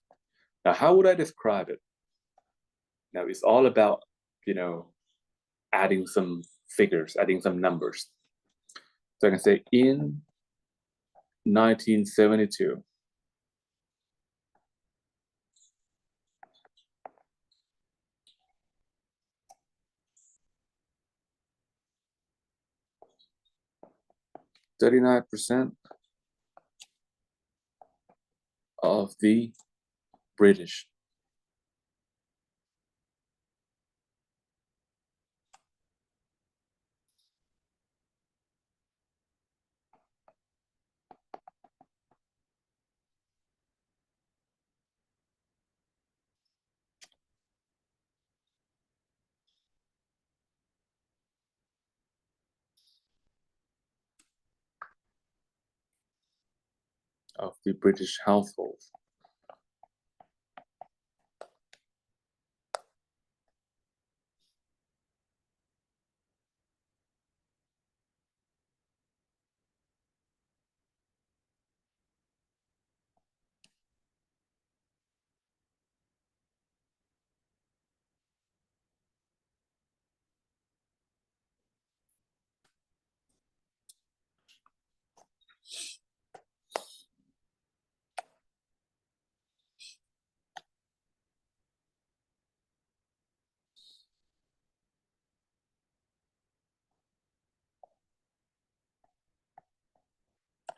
Now, how would I describe it? Now, it's all about, adding some figures, adding some numbers. So I can say in 1972, %39 of the British households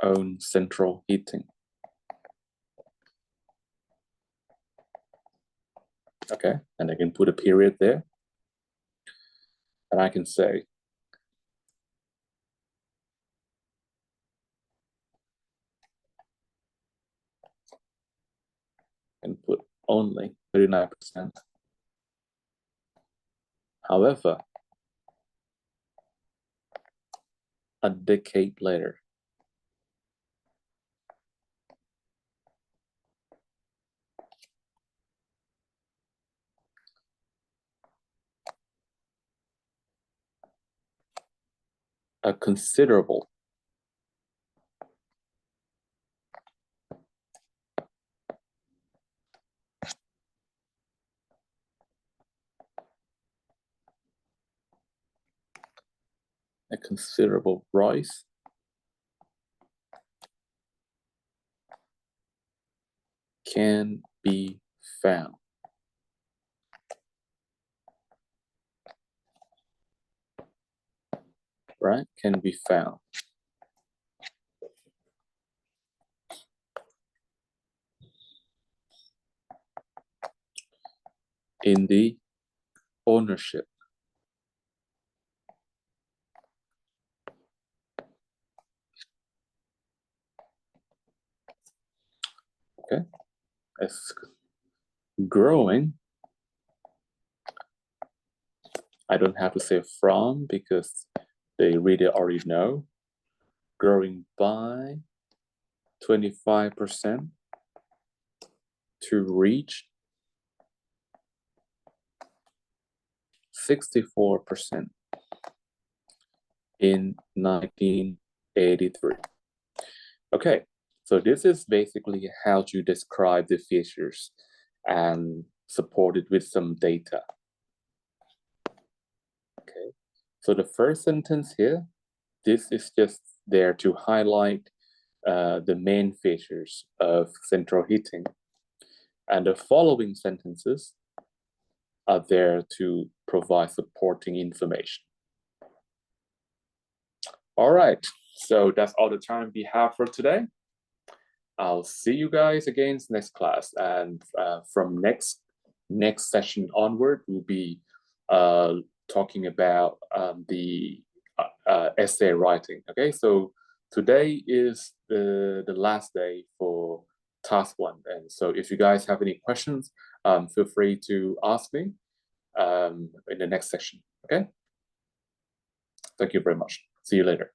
own central heating. Okay, and I can put a period there. And I can say and put only 39%. However, a decade later, a considerable rise can be found. Right? Can be found in the ownership okay as growing. I don't have to say from because they really already know. Growing by 25% to reach 64% in 1983. Okay, so this is basically how to describe the features and support it with some data. Okay, so the first sentence here, this is just there to highlight the main features of central heating. And the following sentences are there to provide supporting information. All right, so that's all the time we have for today. I'll see you guys again next class, and from next session onward, we'll be talking about the essay writing. Okay, so today is the last day for task 1, and so if you guys have any questions, feel free to ask me in the next session. Okay, thank you very much. See you later.